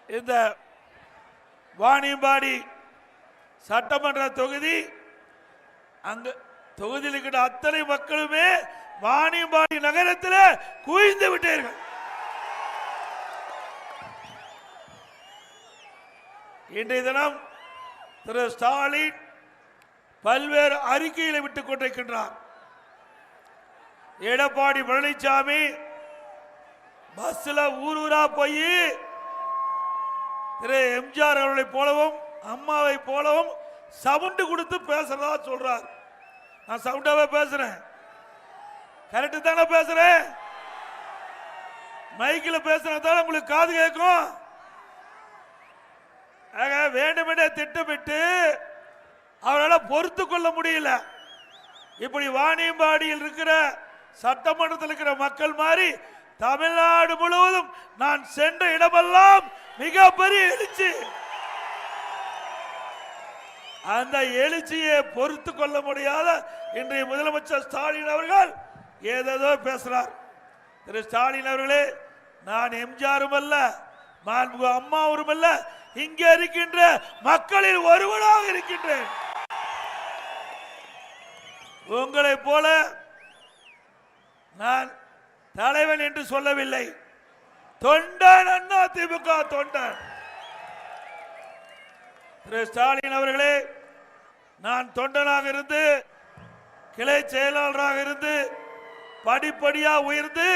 இந்த வாணியம்பாடி சட்டமன்ற தொகுதி அங்க தொகுதியில் இருக்கிற அத்தனை மக்களுமே வாணியம்பாடி நகரத்தில் குவிந்து விட்டீர்கள். இன்றைய தினம் திரு ஸ்டாலின் பல்வேறு அறிக்கைகளை விட்டுக் கொண்டிருக்கின்றார். எடப்பாடி பழனிசாமி பஸ்ல ஊர் ஊரா போய் திரு எம்ஜிஆர் அவர்களை போலவும் அம்மாவை போலவும் சவுண்டு கொடுத்து பேசுறதா சொல்றார். நான் சவுண்டாவே பேசுறேன், கரெக்டு தானே பேசுறேன்? மைக்கில் பேசுறதால உங்களுக்கு காது கேட்கும். வேண்டுமென்றே திட்டமிட்டு அவரால் பொறுத்து கொள்ள முடியல. இப்படி வாணியம்பாடியில் இருக்கிற சட்டமன்றத்தில் இருக்கிற மக்கள் மாதிரி தமிழ்நாடு முழுவதும் நான் சென்ற இடமெல்லாம் மிகப்பெரிய எழுச்சி. அந்த எழுச்சியை பொறுத்து கொள்ள முடியாத இன்றைய முதலமைச்சர் ஸ்டாலின் அவர்கள் ஏதேதோ பேசுறார். திரு ஸ்டாலின் அவர்களே, நான் எம்ஜிஆரும் அல்ல, மாண்புமிகு அம்மாவும் அல்ல, இங்கே இருக்கின்ற மக்களில் ஒருவனாக இருக்கின்றேன். உங்களை போல நான் தலைவன் என்று சொல்லவில்லை, தொண்டன், அண்ணா திமுக தொண்டன். திரு ஸ்டாலின் அவர்களே, நான் தொண்டனாக இருந்து கிளை செயலாளராக இருந்து படிப்படியா உயர்ந்து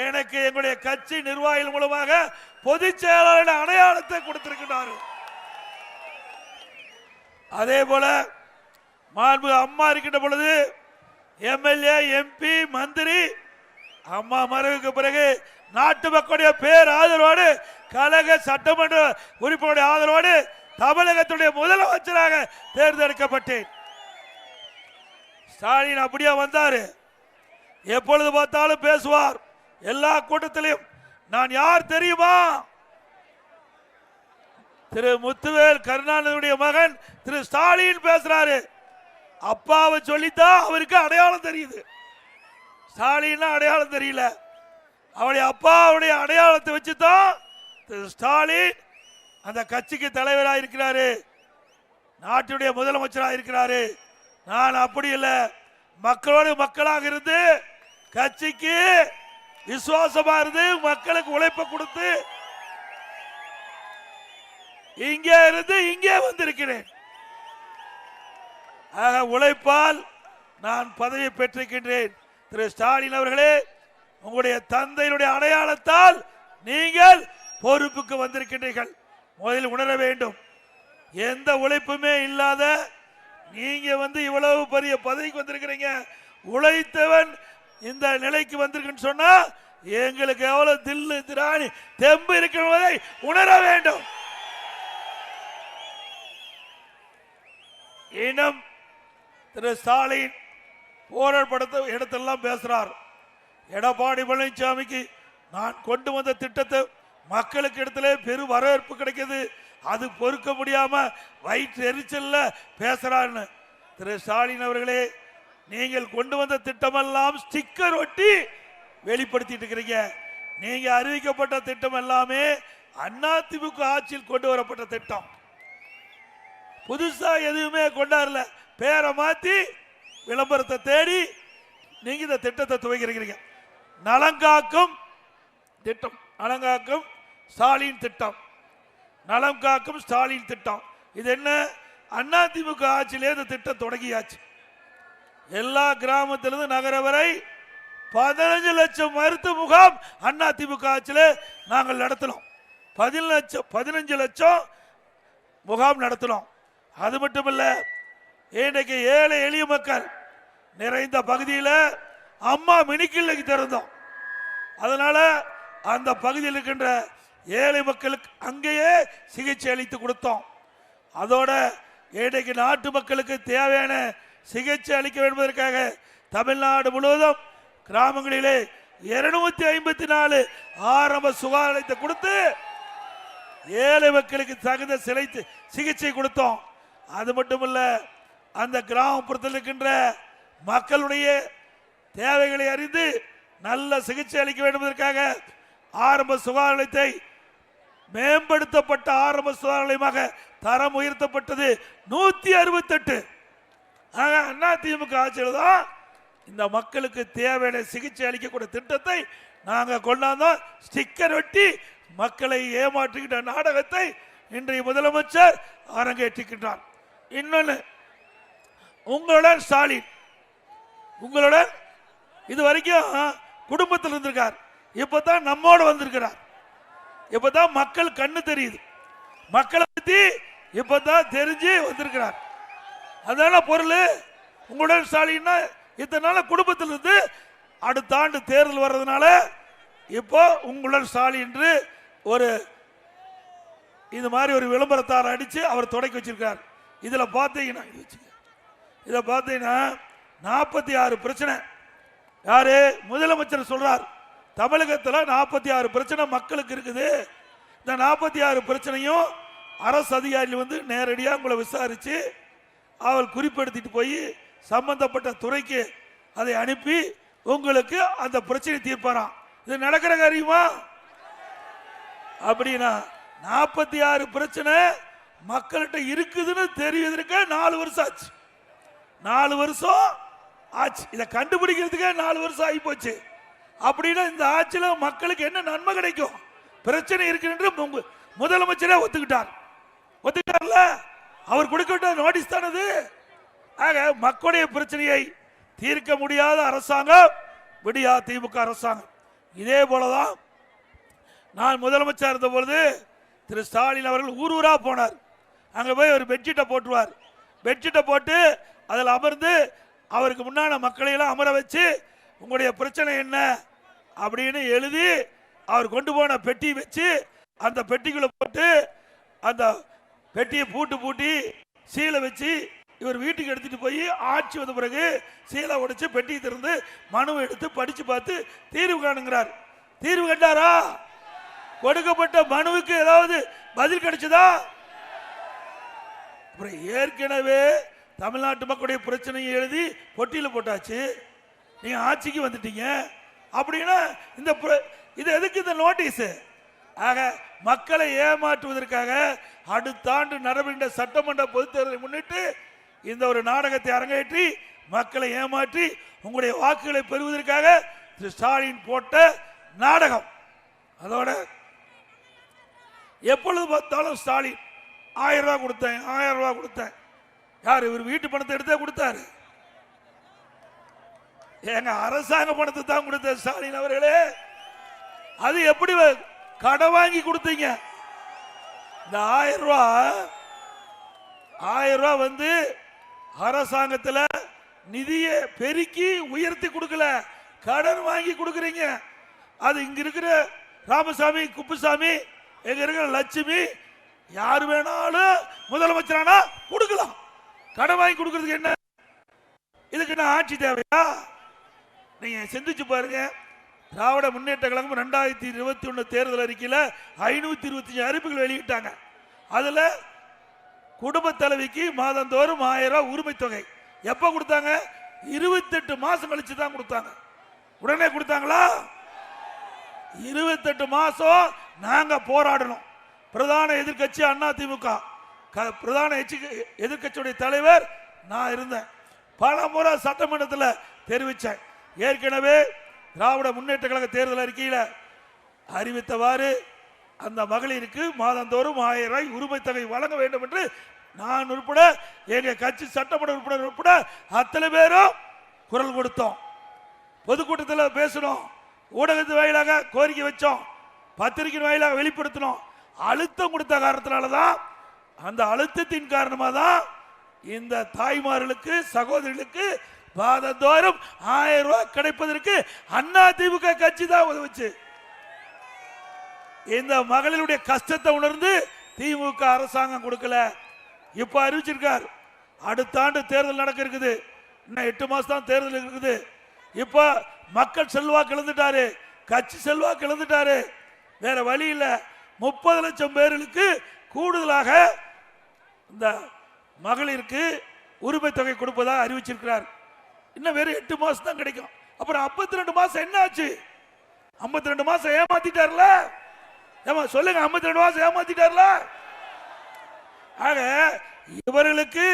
எனக்கு எங்களுடைய கட்சி நிர்வாகிகள் மூலமாக பொதுச் செயலாளர் அடையாளத்தை கொடுத்திருக்கிறார். அதே போல மாண்பு அம்மா இருக்கின்ற பொழுது எம்எல்ஏ, எம்பி, மந்திரி, அம்மா மறைவுக்கு பிறகு நாட்டு மக்களுடைய பேர் ஆதரவோடு கழக சட்டமன்ற உறுப்பினருடைய ஆதரவோடு தமிழகத்துடைய முதலமைச்சராக தேர்ந்தெடுக்கப்பட்டேன். ஸ்டாலின் அப்படியே வந்தாரு. எப்பொழுது பார்த்தாலும் பேசுவார். எல்லா கூட்டத்திலையும் நான் யார் தெரியுமா? திரு முத்துவேல் கருணாநிதியுடைய மகன் திரு ஸ்டாலின் பேசுறாரு. அப்பாவை சொல்லித்தான் அவருக்கு அடையாளம் தெரியுது. ஸ்டாலின் அடையாளம் தெரியல. அவருடைய அப்பாவுடைய அடையாளத்தை வச்சுதான் திரு ஸ்டாலின் அந்த கட்சிக்கு தலைவராக இருக்கிறாரு, நாட்டுடைய முதலமைச்சராக இருக்கிறாரு. நான் அப்படி இல்லை, மக்களோடு மக்களாக இருந்து கட்சிக்கு விசுவாசமா இருந்து மக்களுக்கு உழைப்ப கொடுத்து இங்கே இருந்து இங்கே வந்திருக்கிறேன். ஆக உழைப்பால் நான் பதவி பெற்றிருக்கின்றேன். திரு ஸ்டாலின் அவர்களே, உங்களுடைய தந்தையினுடைய அடையாளத்தால் நீங்கள் பொறுப்புக்கு வந்திருக்கின்றீர்கள். முதலில் உணர வேண்டும், எந்த உழைப்புமே இல்லாத நீங்க இவ்வளவு பெரிய பதவிக்கு வந்திருக்கிறீங்க. உழைத்தவன் இந்த நிலைக்கு வந்திருக்குன்னு சொன்னா எங்களுக்கு எவ்வளவு தில்லு திராணி தெம்பு இருக்கிறதை உணர வேண்டும். இன்னும் திரு ஸ்டாலின் போராட்ட இடத்தெல்லாம் பேசுறார். எடப்பாடி பழனிசாமிக்கு நான் கொண்டு வந்த திட்டத்தை மக்களுக்கு இடத்துல பெரும் வரவேற்பு கிடைக்குது, அது பொறுக்க முடியாம வயிற்று எரிச்சல்ல பேசுறாருன்னு. திரு ஸ்டாலின் அவர்களே, நீங்கள் கொண்டு வந்த திட்டமெல்லாம் ஸ்டிக்கர் ஒட்டி வெளிப்படுத்திட்டு இருக்கிறீங்க. நீங்க அறிவிக்கப்பட்ட திட்டம் எல்லாமே அதிமுக ஆட்சியில் கொண்டு வரப்பட்ட திட்டம். புதுசா எதுவுமே கொண்டாடல, பேரை மாத்தி விளம்பரத்தை தேடி நீங்க இந்த திட்டத்தை துவக்கிறீங்க. நலங்காக்கும் திட்டம், நலங்காக்கும் ஸ்டாலின் திட்டம், நலம் காக்கும் ஸ்டாலின் திட்டம். இது என்ன? அதிமுக ஆட்சியிலே இந்த திட்டம் தொடங்கியாச்சு. எல்லா கிராமத்திலிருந்து நகர வரை 15 லட்சம் மருத்துவ முகாம் அதிமுக ஆட்சியிலே நாங்கள் நடத்தினோம். 15 லட்சம் முகாம் நடத்தினோம். அது மட்டுமல்ல, இன்றைக்கு ஏழை எளிய மக்கள் நிறைந்த பகுதியில் அம்மா மினிக்கிள்ளைக்கு திறந்தோம். அதனால அந்த பகுதியில் இருக்கின்ற ஏழை மக்களுக்கு அங்கேயே சிகிச்சை அளித்து கொடுத்தோம். அதோட இன்றைக்கு நாட்டு மக்களுக்கு தேவையான சிகிச்சை அளிக்க வேண்டுவதற்காக தமிழ்நாடு முழுவதும் கிராமங்களிலே 254 ஆரம்ப சுகாதார நிலையத்தை கொடுத்து ஏழை மக்களுக்கு தகுந்த சிகிச்சை கொடுத்தோம். அது மட்டுமல்ல, அந்த கிராமப்புறத்தில் இருக்கின்ற மக்களுடைய தேவைகளை அறிந்து நல்ல சிகிச்சை அளிக்க வேண்டுவதற்காக ஆரம்ப சுகாதார நிலையத்தை மேம்படுத்தப்பட்ட ஆரம்ப சுகாதார நிலையமாக தரம் உயர்த்தப்பட்டது 168. அண்ணா திமுக ஆட்சியில் தான் இந்த மக்களுக்கு தேவையான சிகிச்சை அளிக்கக்கூடிய திட்டத்தை நாங்கள் கொண்டாந்தோம். ஸ்டிக்கர் ஒட்டி மக்களை ஏமாற்றுகின்ற நாடகத்தை இன்றைய முதலமைச்சர் அரங்கேற்றுகின்றார். இன்னொன்னு, உங்களுடன் ஸ்டாலின் உங்களுடன் இதுவரைக்கும் குடும்பத்தில் இருந்திருக்கார், இப்பதான் நம்மோட வந்திருக்கிறார். இப்பதான் மக்கள் கண்ணு தெரியுது, மக்களை பத்தி இப்பதான் தெரிஞ்சு வந்திருக்கிறார். அதனால பொருள் உங்களுடன் ஸ்டாலின் இத்தனை நாள் குடும்பத்தில் இருந்து அடுத்த ஆண்டு தேர்தல் வர்றதுனால இப்போ உங்களுடன் ஸ்டாலின் என்று ஒரு இது மாதிரி ஒரு விளம்பரத்தார் அடிச்சு அவர் தொடக்கி வச்சிருக்கார். இதுல பார்த்தீங்கன்னா 46 பிரச்சனை. யாரு முதலமைச்சர் சொல்றார், தமிழகத்தில் 46 பிரச்சனை மக்களுக்கு இருக்குது. இந்த 46 பிரச்சனையும் அரசு அதிகாரிகள் வந்து நேரடியாக உங்களை விசாரிச்சு அவள் குறிப்பெடுத்திட்டு போய் சம்பந்தப்பட்ட துறைக்கு அதை அனுப்பி உங்களுக்கு அந்த பிரச்சனை தீர்ப்பாராம். இது நடக்கிற காரியமா? அப்படின்னா 46 பிரச்சனை மக்கள்கிட்ட இருக்குதுன்னு தெரிவதற்கு 4 வருஷம் ஆச்சு. 4 வருஷம் ஆச்சு. இதை கண்டுபிடிக்கிறதுக்கே 4 வருஷம் ஆகி போச்சு. அப்படின்னா இந்த ஆட்சியில் மக்களுக்கு என்ன நன்மை கிடைக்கும்? பிரச்சனை இருக்கு என்று முதலமைச்சரே ஒத்துக்கிட்டார்ல, அவர் கொடுக்க நோட்டீஸ் தானது. ஆக மக்களுடைய பிரச்சனையை தீர்க்க முடியாத அரசாங்கம் விடியா திமுக அரசாங்கம். இதே போலதான் நான் முதலமைச்சர் இருந்த பொழுது திரு ஸ்டாலின் அவர்கள் ஊரூரா போனார். அங்க போய் ஒரு பெட்ஷீட்டை போட்டுருவார். பெட்ஷீட்டை போட்டு அதில் அமர்ந்து அவருக்கு முன்னான மக்களை எல்லாம் அமர வச்சு உங்களுடைய பிரச்சனை என்ன அப்படின்னு எழுதி அவர் கொண்டு போன பெட்டி வச்சு அந்த பெட்டிக்குள்ள போட்டு அந்த பெட்டியை பூட்டி சீலை வச்சு இவர் வீட்டுக்கு எடுத்துட்டு போய் ஆட்சி வந்த பிறகு சீலை உடைச்சு பெட்டி திறந்து மனு எடுத்து படிச்சு பார்த்து தீர்வு காணுங்கிறார். தீர்வு கண்டாரா? கொடுக்கப்பட்ட மனுவுக்கு ஏதாவது பதில் கிடைச்சதா? அப்புறம் ஏற்கனவே தமிழ்நாட்டு மக்களுடைய பிரச்சனையை எழுதி பொட்டியில் போட்டாச்சு. நீங்க ஆட்சிக்கு வந்துட்டீங்க அப்படின்னா இது எதுக்கு இந்த நோட்டீஸ்? ஆக மக்களை ஏமாற்றுவதற்காக அடுத்த ஆண்டு நடைபெறுகின்ற சட்டமன்ற பொதுத் தேர்தலை முன்னிட்டு இந்த ஒரு நாடகத்தை அரங்கேற்றி மக்களை ஏமாற்றி உங்களுடைய வாக்குகளை பெறுவதற்காக திரு ஸ்டாலின் போட்ட நாடகம். அதோட எப்பொழுது பார்த்தாலும் ஸ்டாலின் 1000 ரூபாய் கொடுத்தேன், 1000 ரூபாய் கொடுத்தேன். யார்? இவர் வீட்டு பணத்தை எடுத்தே கொடுத்தாரு. எங்க அரசாங்க பணத்தை தான் கொடுத்த ஸ்டாலின் அவர்களே. அது எப்படி கடன் வாங்கி கொடுத்தீங்க? இந்த 1000 ரூபாய் வந்து அரசாங்கத்தில் நிதியை பெருக்கி உயர்த்தி கொடுக்கல, கடன் வாங்கி கொடுக்குறீங்க. அது இங்க இருக்கிற ராமசாமி, குப்புசாமி, எங்க இருக்கிற லட்சுமி, யாரு வேணாலும் முதலமைச்சரானா கொடுக்கலாம். கடன் வாங்கி கொடுக்கறதுக்கு என்ன? இதுக்கு என்ன ஆட்சி தேவையா? நீங்க சிந்திச்சு பாருங்க. திராவிட முன்னேற்ற கழகம் 2021 தேர்தல் அறிக்கையில் 525 அறிவிப்புகள் வெளியிட்டாங்க. அதுல குடும்ப தலைவிக்கு மாதந்தோறும் 1000 ரூபாய் உரிமை தொகை எப்ப கொடுத்தாங்க? 28 மாசம் கழிச்சு தான் கொடுத்தாங்க. உடனே கொடுத்தாங்களா? 28 மாசம் நாங்க போராடணும். பிரதான எதிர்கட்சி அண்ணா திமுக, பிரதான எதிர்கட்சியுடைய தலைவர் நான் இருந்தேன். பல முறை சட்டமன்றத்தில் தெரிவித்தேன். ஏற்கனவே திராவிட முன்னேற்ற கழக தேர்தல் அறிக்கையில் அறிவித்தவாறு அந்த மகளிருக்கு மாதந்தோறும் 1000 ரூபாய் உரிமை தொகை வழங்க வேண்டும் என்று நான் உட்பட எங்க கட்சி சட்டமன்ற உறுப்பினர் உட்பட அத்தனை பேரும் குரல் கொடுத்தோம். பொதுக்கூட்டத்தில் பேசணும், ஊடகத்தின் வாயிலாக கோரிக்கை வச்சோம், பத்திரிகை வாயிலாக வெளிப்படுத்தணும். அழுத்தம் கொடுத்த காரணத்தினாலதான், அந்த அழுத்தத்தின் காரணமாக தான் இந்த தாய்மார்களுக்கு சகோதரிகளுக்கு மாதந்தோறும் 1000 ரூபாய் கிடைப்பதற்கு அண்ணா திமுக கட்சி தான் உதவுச்சு. இந்த மகளிருடைய கஷ்டத்தை உணர்ந்து திமுக அரசாங்கம் கொடுக்கல. இப்ப அறிவிச்சிருக்கார், அடுத்த ஆண்டு தேர்தல் நடக்க இருக்குது. இன்னும் 8 மாசம் தான் தேர்தல் இருக்குது. இப்ப மக்கள் செல்வாக்கு இழந்துட்டாரு, கட்சி செல்வாக்கு இழந்துட்டாரு. வேற வழி இல்ல. 30 லட்சம் பேர்களுக்கு கூடுதலாக இந்த மகளிருக்கு உரிமை தொகை கொடுப்பதாக அறிவிச்சிருக்கிறார். இன்னும் வேற 8 மாசம் தான் கிடைக்கும். அப்புறம் 52 மாசம் என்ன ஆச்சு? 52 மாசம் ஏமாத்திட்டார்ல. ஏமா சொல்லுங்க, 52 மாசம் ஏமாத்திட்டார்ல. ஆக இவர்களுக்கு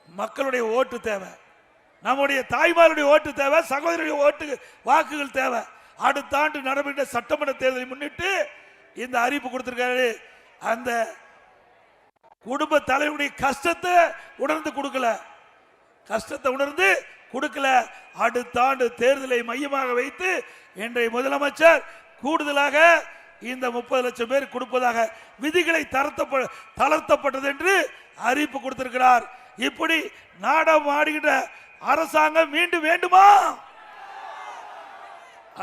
மக்களுடைய ஓட்டு தேவை, நம்முடைய தாய்மாருடைய ஓட்டு தேவை, சகோதரருடைய ஓட்டு வாக்குகள் தேவை. அடுத்த ஆண்டு நடைபெற்ற சட்டமன்ற தேர்தலை முன்னிட்டு இந்த அறிவிப்பு கொடுத்திருக்காரு. அந்த குடும்ப தலைவருடைய கஷ்டத்தை உணர்ந்து கொடுக்கல, கஷ்டத்தை உணர்ந்து கொடுக்கல. அடுத்த ஆண்டு தேர்தலை மையமாக வைத்து இன்றைய முதலமைச்சர் கூடுதலாக இந்த 30 லட்சம் பேர் கொடுப்பதாக விதிகளை தளர்த்தப்பட்டது என்று அறிவிப்பு கொடுத்திருக்கிறார். இப்படி நாடம் ஆடுகின்ற அரசாங்கம் மீண்டும் வேண்டுமா?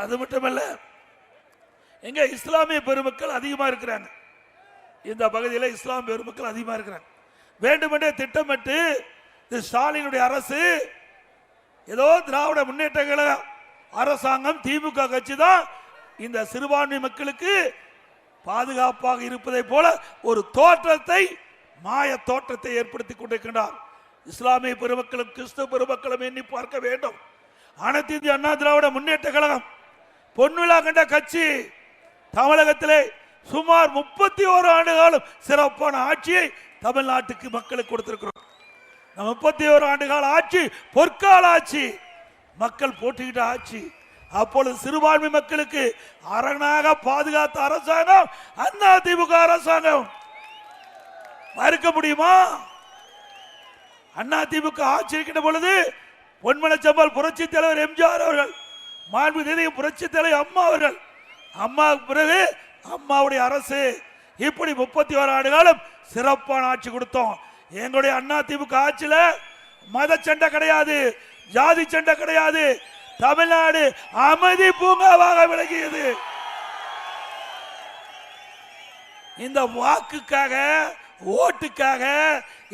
அது மட்டுமல்ல, எங்க இஸ்லாமிய பெருமக்கள் அதிகமா இருக்கிறாங்க, இந்த பகுதியில் இஸ்லாமிய பெருமக்கள் அதிகமா இருக்கிறாங்க. வேண்டுமென்றே திட்டமிட்டு ஸ்டாலினுடைய அரசு, ஏதோ திராவிட முன்னேற்ற கழக அரசாங்கம், திமுக கட்சி தான் இந்த சிறுபான்மை மக்களுக்கு பாதுகாப்பாக இருப்பதை போல ஒரு தோற்றத்தை, மாய தோற்றத்தை ஏற்படுத்தி கொண்டிருக்கின்றார். இஸ்லாமிய பெருமக்களும் கிறிஸ்தவ பெருமக்களும் எண்ணி பார்க்க வேண்டும். அனைத்து இந்திய அண்ணா திராவிட முன்னேற்ற கழகம் பொன்விழா கண்ட கட்சி. தமிழகத்திலே சுமார் 31 ஆண்டு காலம் சிறப்பான ஆட்சியை தமிழ்நாட்டுக்கு மக்களுக்கு கொடுத்திருக்கிறோம். 31 ஆண்டு கால ஆட்சி பொற்கால ஆட்சி, மக்கள் போட்டியிட்ட ஆட்சி. அப்பொழுது சிறுபான்மை மக்களுக்கு அரணாக பாதுகாத்த அரசாங்கம் அண்ணா திமுக அரசாங்கம். மறுக்க முடியுமா? அண்ணா திமுக ஆட்சி இருக்கின்ற பொழுது பொன்மனச்செம்மல் புரட்சி தலைவர் எம்ஜிஆர் அவர்கள், மாண்புமிகு புரட்சி தலைவர் அம்மா அவர்கள், அம்மாவுக்கு பிறகு அம்மாவுடைய அரசு, இப்படி 31 ஆண்டு காலம் சிறப்பான ஆட்சி கொடுத்தோம். எங்களுடைய அண்ணா திமுக ஆட்சியில மத சண்டை கிடையாது, ஜாதி சண்டை கிடையாது. தமிழ்நாடு அமைதி பூங்காவாக விளங்கியது. இந்த வாக்குக்காக, ஓட்டுக்காக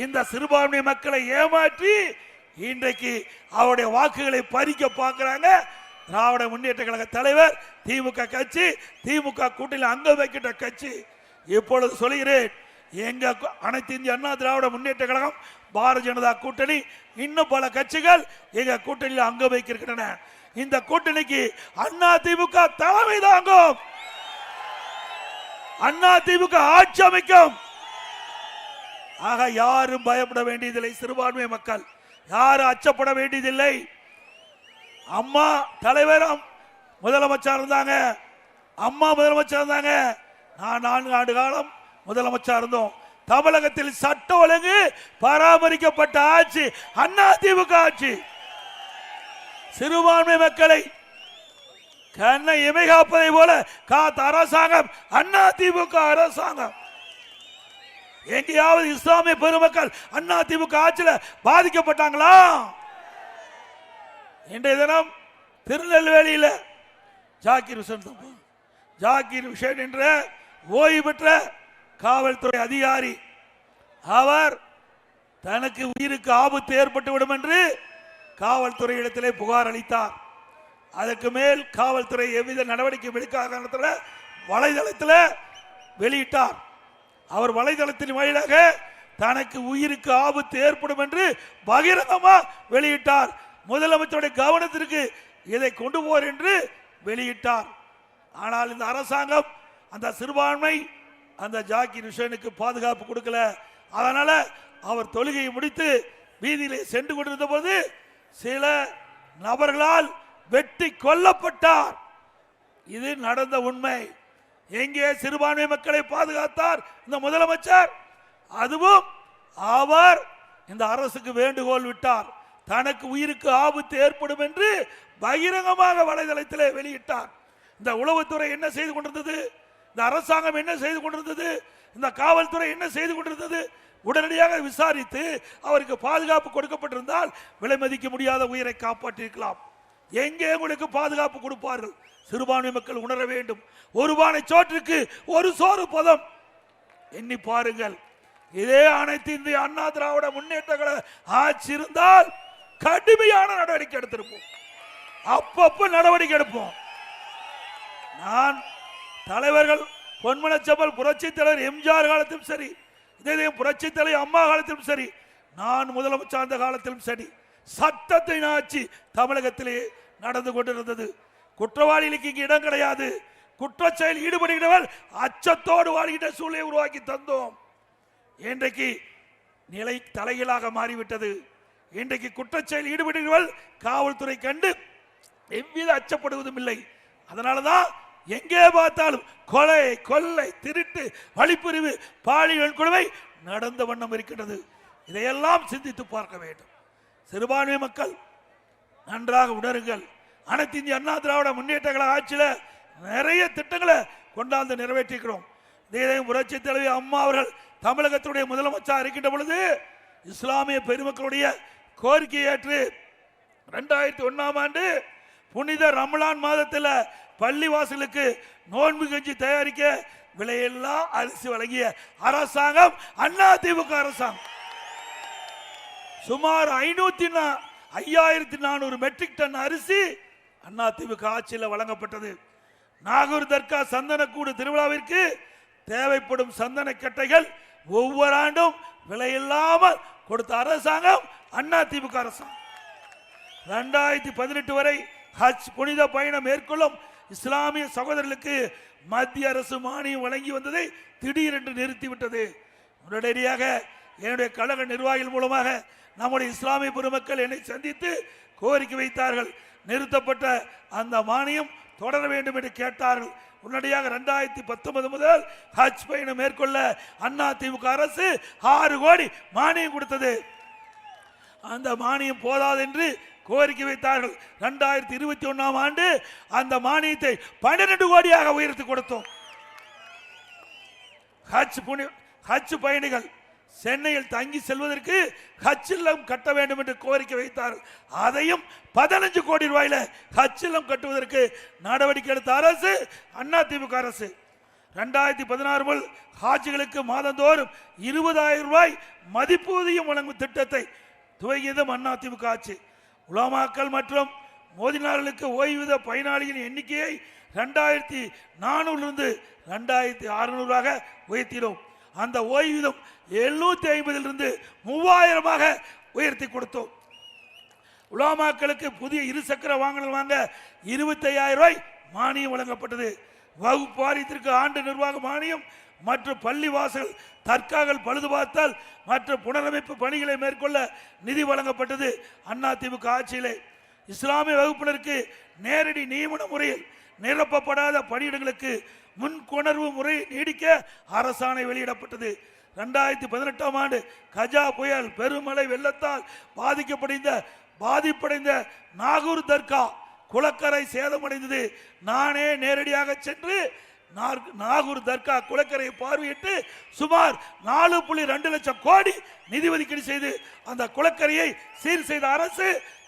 இந்த சிறுபான்மை மக்களை ஏமாற்றி இன்றைக்கு அவருடைய வாக்குகளை பறிக்க பார்க்கிறாங்க திராவிட முன்னேற்ற கழக தலைவர், திமுக கட்சி, திமுக கூட்டணியில் அங்கம் வைக்கின்ற கட்சி. இப்பொழுது சொல்கிறேன், எங்க அனைத்து இந்திய அண்ணா திராவிட முன்னேற்ற கழகம், பாரதிய ஜனதா கூட்டணி, இன்னும் பல கட்சிகள் எங்க கூட்டணியில் அங்கம் வைக்கின்றன. இந்த கூட்டணிக்கு அண்ணா திமுக தலைமை தாங்கும், அண்ணா திமுக ஆட்சி அமைக்கும். ஆக யாரும் பயப்பட வேண்டியதில்லை, சிறுபான்மை மக்கள் யாரும் அச்சப்பட வேண்டியதில்லை. அம்மா தலைவரும் முதலமைச்சர் இருந்தாங்க, அம்மா முதலமைச்சர் இருந்தாங்க, நான் 4 ஆண்டு காலம் முதலமைச்சர் இருந்தோம். தமிழகத்தில் சட்ட ஒழுங்கு பராமரிக்கப்பட்ட ஆட்சி அண்ணா திமுக ஆட்சி. சிறுபான்மை மக்களை கண்ணை இமை காப்பதை போல காத்த அரசாங்கம் அண்ணா திமுக அரசாங்கம். எங்கேயாவது இஸ்லாமிய பெருமக்கள் அண்ணா திமுக ஆட்சியில் பாதிக்கப்பட்டாங்களா? இன்றைய தினம் திருநெல்வேலியில் ஜாகிர் ஹுசைன் என்ற ஓய்வு பெற்ற காவல்துறை அதிகாரி, அவர் தனக்கு உயிருக்கு ஆபத்து ஏற்பட்டுவிடும் என்று காவல்துறையிடத்திலே புகார் அளித்தார். அதற்கு மேல் காவல்துறை எவ்வித நடவடிக்கை எடுக்காத காரணத்தில் வலைதளத்தில் வெளியிட்டார். அவர் வலைதளத்தின் வாயிலாக தனக்கு உயிருக்கு ஆபத்து ஏற்படும் என்று பகிரங்கமாக வெளியிட்டார். முதலமைச்சருடைய கவனத்திற்கு இதை கொண்டு போர் என்று வெளியிட்டார். ஆனால் இந்த அரசாங்கம் அந்த சிறுபான்மை அந்த ஜாகிர் ஹுசைனுக்கு பாதுகாப்பு கொடுக்கல. அதனால அவர் தொழுகையை முடித்து வீதியிலே சென்று கொண்டிருந்த போது சில நபர்களால் வெட்டி கொல்லப்பட்டார். இது நடந்த உண்மை. எங்கே சிறுபான்மை மக்களை பாதுகாத்தார் இந்த முதலமைச்சர்? அதுவும் அவர் இந்த அரசுக்கு வேண்டுகோள் விட்டார். தனக்கு உயிருக்கு ஆபத்து ஏற்படும் என்று பகிரங்கமாக வலைதளத்திலே வெளியிட்டார். இந்த உளவுத்துறை என்ன செய்து கொண்டிருந்தது? இந்த அரசாங்கம் என்ன செய்து கொண்டிருந்தது? இந்த காவல்துறை என்ன செய்து கொண்டிருந்தது? உடனடியாக விசாரித்து அவருக்கு பாதுகாப்பு கொடுக்கப்பட்டிருந்தால் விலை மதிக்க முடியாத உயிரை காப்பாற்றிருக்கலாம். எங்கே உங்களுக்கு பாதுகாப்பு கொடுப்பார்கள்? சிறுபான்மை மக்கள் உணர வேண்டும். ஒரு பானை சோற்றுக்கு ஒரு சோறு பதம். எண்ணி பாருங்கள். இதே அனைத்து இந்திய அண்ணா திராவிட முன்னேற்ற கழக ஆட்சி இருந்தால் கடுமையான நடவடிக்கை எடுத்திருப்போம். அப்பப்ப நடவடிக்கை எடுப்போம். நான் தலைவர்கள் பொன்மனச்செம்மல் புரட்சி தலைவர் எம்ஜிஆர் காலத்திலும் சரி, இதே புரட்சி தலைவர் அம்மா காலத்திலும் சரி, நான் முதலமைச்சர் அந்த காலத்திலும் சரி, சட்டத்தின் ஆட்சி தமிழகத்திலே நடந்து கொண்டிருந்தது. குற்றவாளிகளுக்கு இங்கே இடம் கிடையாது. குற்றச்செயல் ஈடுபடுகிறவர்கள் அச்சத்தோடு வாழ்கின்ற சூழலை உருவாக்கி தந்தோம். இன்றைக்கு நிலை தலைகீழாக மாறிவிட்டது. இன்றைக்கு குற்றச்செயல் ஈடுபடுகிறவர்கள் காவல்துறை கண்டு எவ்வித அச்சப்படுவதும் இல்லை. அதனாலதான் எங்கே பார்த்தாலும் கொலை, கொள்ளை, திருட்டு, வழிப்பிரிவு, பாலியல் கொடுமை நடந்த வண்ணம் இருக்கின்றது. இதையெல்லாம் சிந்தித்து பார்க்க வேண்டும். சிறுபான்மை மக்கள் நன்றாக உணருங்கள். அனைத்து இந்திய அண்ணா திராவிட முன்னேற்ற கழக ஆட்சியில் நிறைய திட்டங்களை கொண்டாந்து நிறைவேற்றிக்கிறோம். புரட்சி தலைவி அம்மா அவர்கள் தமிழகத்துடைய முதலமைச்சர் இருக்கின்ற பொழுது இஸ்லாமிய பெருமக்களுடைய கோரிக்கையை ஏற்று 2001ஆம் ஆண்டு புனித ரமலான் மாதத்தில் பள்ளிவாசலுக்கு நோன்பு கஞ்சி தயாரிக்க விலையில்லா அரிசி வழங்கிய அரசாங்கம் அதிமுக அரசாங்கம். சுமார் 5400 மெட்ரிக் டன் அரிசி அதிமுக ஆட்சியில் வழங்கப்பட்டது. நாகூர் தர்கா சந்தனக்கூடு திருவிழாவிற்கு தேவைப்படும் சந்தன கட்டைகள் ஒவ்வொரு ஆண்டும் விலையில்லாமல் கொடுத்த அரசாங்கம் அதிமுக அரசாங்கம். 2018 வரை ஹஜ் புனித பயணம் மேற்கொள்ளும் இஸ்லாமிய சகோதரர்களுக்கு மத்திய அரசு மானியம் வழங்கி வந்ததை திடீரென்று நிறுத்திவிட்டது. உடனடியாக என்னுடைய கழக நிர்வாகிகள் மூலமாக நம்முடைய இஸ்லாமிய பெருமக்கள் என்னை சந்தித்து கோரிக்கை வைத்தார்கள். நிறுத்தப்பட்ட அந்த மானியம் தொடர வேண்டும் என்று கேட்டார்கள். உடனடியாக 2019 முதல் ஹஜ் பயணம் மேற்கொள்ள அதிமுக அரசு 6 கோடி மானியம் கொடுத்தது. அந்த மானியம் போதாது என்று கோரிக்கை வைத்தார்கள். 2021ஆம் ஆண்டு அந்த மானியத்தை 12 கோடியாக உயர்த்தி கொடுத்தோம். ஹஜ் பயணிகள் சென்னையில் தங்கி செல்வதற்கு ஹஜ் இல்லம் கட்ட வேண்டும் என்று கோரிக்கை வைத்தார்கள். அதையும் 15 கோடி ரூபாயில ஹஜ் இல்லம் கட்டுவதற்கு நடவடிக்கை எடுத்த அரசு அதிமுக அரசு. 2016 முதல் ஹாஜிகளுக்கு மாதந்தோறும் 20,000 ரூபாய் மதிப்பூதியம் வழங்கும் திட்டத்தை துவங்கியதும் அதிமுக ஆட்சி. உலமாக்கள் மற்றும் மோதினார்களுக்கு ஓய்வூத பயனாளிகளின் எண்ணிக்கையை 2400 2600 உயர்த்தினோம். அந்த ஓய்வூதியம் 750 3000 உயர்த்தி கொடுத்தோம். உலமாக்களுக்கு புதிய இருசக்கர வாகனம் வாங்க 25,000 ரூபாய் மானியம் வழங்கப்பட்டது. வகுப்பு வாரியத்திற்கு ஆண்டு நிர்வாக மானியம் மற்றும் பள்ளி வாசல் தற்காகள் பழுது பார்த்தல் மற்றும் புனரமைப்பு பணிகளை மேற்கொள்ள நிதி வழங்கப்பட்டது அதிமுக ஆட்சியிலே. இஸ்லாமிய வகுப்பினருக்கு நேரடி நியமன முறையில் நிரப்பப்படாத பணியிடங்களுக்கு முன்கொணர்வு முறை நீடிக்க அரசாணை வெளியிடப்பட்டது. 2018ஆம் ஆண்டு கஜா புயல் பெருமழை வெள்ளத்தால் பாதிப்படைந்த நாகூர் தர்கா குளக்கரை சேதமடைந்தது. நானே நேரடியாக சென்று நாகூர் தர்கா குளக்கரையை பார்வையிட்டு சுமார் 4.2 லட்சம் கோடி நிதி ஒதுக்கீடு செய்து அந்த குளக்கரையை சீர் செய்த அரசு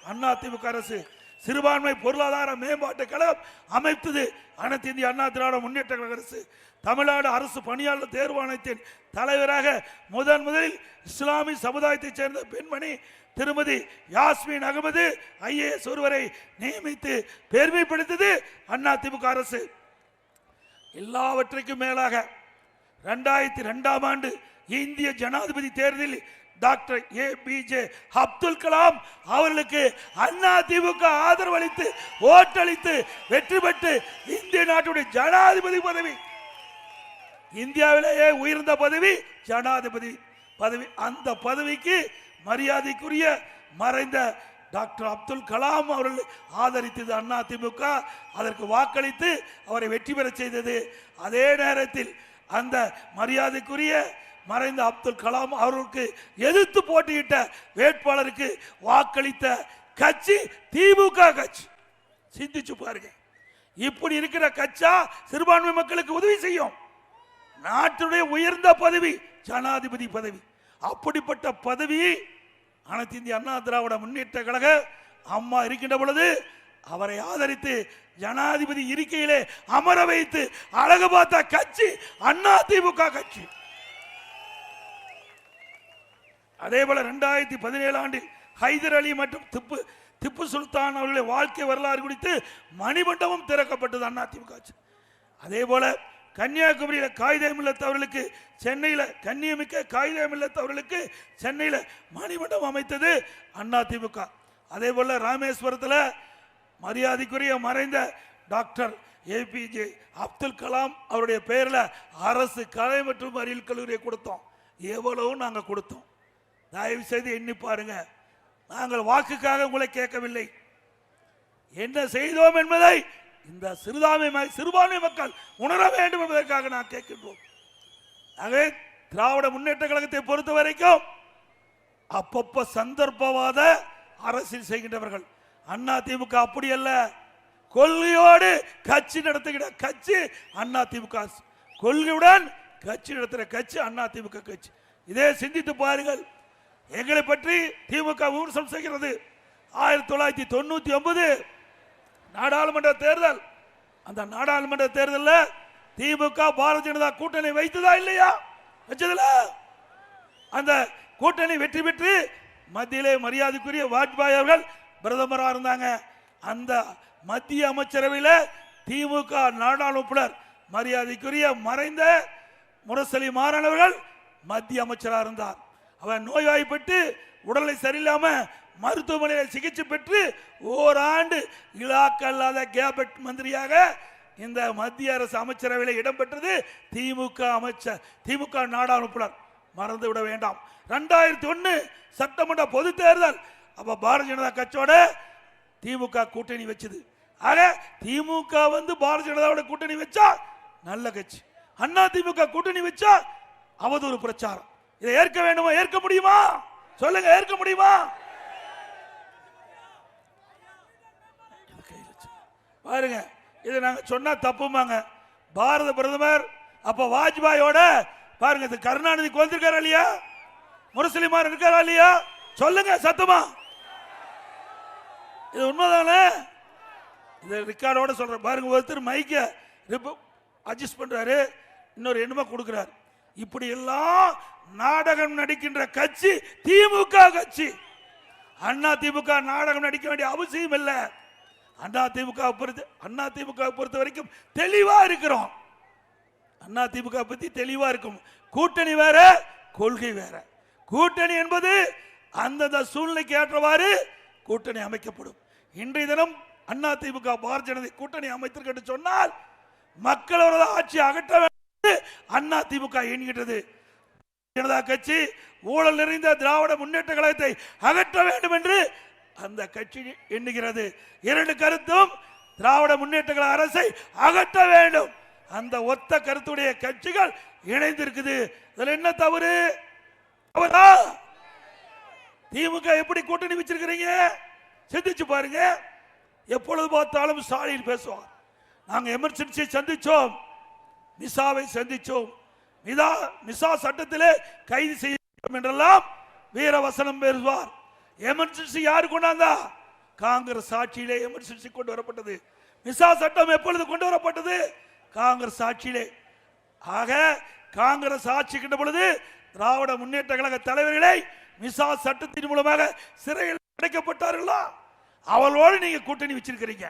அதிமுக அரசு. சிறுபான்மை பொருளாதார மேம்பாட்டு கழகம் அமைத்தது அனைத்து இந்திய அண்ணா திராவிட முன்னேற்ற கழக அரசு. தமிழ்நாடு அரசு பணியாளர் தேர்வாணையத்தின் தலைவராக முதலில் இஸ்லாமிய சமுதாயத்தைச் சேர்ந்த பெண்மணி திருமதி யாஸ்மின் அகமது IAS ஒருவரை நியமித்து பெருமைப்படுத்தது அதிமுக அரசு. எல்லாவற்றுக்கும் மேலாக 2002ஆம் ஆண்டு இந்திய ஜனாதிபதி தேர்தலில் டாக்டர் APJ அப்துல் கலாம் அவர்களுக்கு அதிமுக ஆதரவு அளித்து ஓட்டளித்து வெற்றி பெற்று இந்திய நாட்டுடைய ஜனாதிபதி பதவி, இந்தியாவிலேயே உயர்ந்த பதவி ஜனாதிபதி பதவி. அந்த பதவிக்கு மரியாதைக்குரிய மறைந்த டாக்டர் அப்துல் கலாம் அவர்கள் ஆதரித்தது அதிமுக. அதற்கு வாக்களித்து அவரை வெற்றி பெற செய்தது. அதே நேரத்தில் அந்த மரியாதைக்குரிய மறைந்த அப்துல் கலாம் அவர்களுக்கு எதிர்த்து போட்டியிட்ட வேட்பாளருக்கு வாக்களித்த கட்சி திமுக கட்சி. சிந்திச்சு பாருங்க, இப்படி இருக்கிற கட்சா சிறுபான்மை மக்களுக்கு உதவி செய்யும். நாட்டுடைய உயர்ந்த பதவி ஜனாதிபதி பதவி. அப்படிப்பட்ட பதவியை அனைத்து இந்திய அண்ணா திராவிட முன்னேற்ற கழக அம்மா இருக்கின்ற பொழுது அவரை ஆதரித்து ஜனாதிபதி இருக்கையிலே அமர வைத்து அழகு பார்த்த கட்சி அதிமுக கட்சி. அதே போல 2017 ஆண்டில் ஹைதர் அலி மற்றும் திப்பு சுல்தான் அவர்களுடைய வாழ்க்கை வரலாறு குறித்து மணிமண்டபம் திறக்கப்பட்டது அதிமுக ஆட்சி. அதே போல கன்னியாகுமரியில் காகிதமில்லத் அவர்களுக்கு சென்னையில் கண்ணியமிக்க காகிதமில்லத் அவர்களுக்கு சென்னையில் மணிமண்டபம் அமைத்தது அதிமுக. அதே போல ராமேஸ்வரத்தில் மரியாதைக்குரிய மறைந்த டாக்டர் ஏபிஜே அப்துல் கலாம் அவருடைய பெயரில் அரசு கலை மற்றும் அறிவியல் கல்லூரியை கொடுத்தோம். எவ்வளவு நாங்கள் கொடுத்தோம், தயவு செய்து எண்ணி பாருங்க. நாங்கள் வாக்குக்காக உங்களை கேட்கவில்லை, என்ன செய்தோம் என்பதை இந்த சிறுபான்மை மக்கள் உணர வேண்டும் என்பதற்காக நான் கேட்கின்றோம். ஆகவே திராவிட முன்னேற்ற கழகத்தை பொறுத்த வரைக்கும் அப்பப்ப சந்தர்ப்பவாத அரசியல் செய்கின்றவர்கள். அண்ணா திமுக அப்படி அல்ல, கொள்கையோடு கட்சி நடத்துகிற கட்சி அண்ணா திமுக, கொள்கையுடன் கட்சி நடத்துகிற கட்சி அண்ணா திமுக கட்சி. இதே சிந்தித்து பாருங்கள். எங்களை பற்றி திமுக விமர்சனம் செய்கிறது. 1999 நாடாளுமன்ற தேர்தல், அந்த நாடாளுமன்ற தேர்தலில் திமுக பாரதிய ஜனதா கூட்டணி வைத்ததா இல்லையா? வச்சதுல அந்த கூட்டணி வெற்றி பெற்று மத்தியிலே மரியாதைக்குரிய வாஜ்பாய் அவர்கள் பிரதமராக இருந்தாங்க. அந்த மத்திய அமைச்சரவையில் திமுக நாடாளுமன்ற உறுப்பினர் மரியாதைக்குரிய மறைந்த முரசொலி மாறன் அவர்கள் மத்திய அமைச்சராக இருந்தார். அவர் நோய்வாய்ப்பட்டு உடலை சரியில்லாம மருத்துவமனையில் சிகிச்சை பெற்று ஓராண்டு இலாக்கல்லாத கேபினட் மந்திரியாக இந்த மத்திய அரசு அமைச்சரவையில் இடம்பெற்றது திமுக அமைச்சர், திமுக நாடாளுமன்ற உறுப்பினர். மறந்து விட வேண்டாம். 2001 சட்டமன்ற பொது தேர்தல், அப்ப பாரதிய ஜனதா கட்சியோட திமுக கூட்டணி வச்சது. ஆக திமுக பாரதிய ஜனதாவோட கூட்டணி வச்சா நல்ல கட்சி, அண்ணா திமுக கூட்டணி வச்சா அவதூறு பிரச்சாரம். இதை ஏற்க வேண்டுமா? ஏற்க முடியுமா? சொல்லுங்க, ஏற்க முடியுமா? பாருங்க, இதை நாங்க சொன்னா தப்புமாங்க. பாரத பிரதமர் அப்ப வாஜ்பாயோட பாருங்க, இது கருணாநிதி கொண்டிருக்காரா இல்லையா? முரசொலிமார் இருக்காரா இல்லையா? சொல்லுங்க சத்தமா. இது உண்மைதானே? இது ரெக்கார்டோட சொல்ற பாருங்க. ஒருத்தர் மைக்க அட்ஜஸ்ட் பண்றாரு, இன்னொரு என்னமா கொடுக்கிறார். இப்படி எல்லாம் நாடகம் நடிக்கின்ற கட்சி திமுக கட்சி. அண்ணா திமுக நாடகம் நடிக்க வேண்டிய அவசியம் இல்லை. அண்ணா திமுக பொறுத்த வரைக்கும் தெளிவா இருக்கிறோம். அண்ணா திமுக பத்தி தெளிவா இருக்கும். கூட்டணி வேற, கொள்கை வேற. கூட்டணி என்பது அந்தந்த சூழ்நிலைக்கு ஏற்றவாறு கூட்டணி அமைக்கப்படும். இன்றைய தினம் அண்ணா திமுக பாரதிய ஜனதா கூட்டணி அமைத்திருக்க சொன்னால் மக்களோட ஆட்சி அகற்ற வேண்டும் அண்ணா திமுக என்கிறது. ஜனதா கட்சி ஊழல் நிறைந்த திராவிட முன்னேற்ற கழகத்தை அகற்ற வேண்டும் என்று அந்த கட்சி எண்ணுகிறது. இரண்டு கருத்தும் திராவிட முன்னேற்ற கழக அரசை அகற்ற வேண்டும். அந்த ஒத்த கருத்துடைய கட்சிகள் இணைந்திருக்குது. இதுல என்ன தவறு? திமுக எப்படி கூட்டணி வச்சிருக்கிறீங்க சிந்திச்சு பாருங்க. எப்பொழுது பார்த்தாலும் ஸ்டாலின் பேசுவார். நாங்கள் எமர்ஜென்சி சந்திச்சோம், மிசாவை சந்திச்சோம், மிசா சட்டத்திலே கைது செய்ய என்றெல்லாம் வீரவசனம் பேசுவார். எமர்ஜென்சி யாரு கொண்டாந்தா? காங்கிரஸ் ஆட்சியிலே எமர்ஜென்சி கொண்டு வரப்பட்டது. மிசா சட்டம் எப்பொழுது கொண்டு வரப்பட்டது? காங்கிரஸ் ஆட்சியிலே. ஆக காங்கிரஸ் ஆட்சி கிட்ட பொழுது திராவிட முன்னேற்ற கழக தலைவர்களை மிசா சட்டத்தின் மூலமாக சிறையில் அடைக்கப்பட்டார்களா? அவளோடு நீங்க கூட்டணி வச்சிருக்கிறீங்க.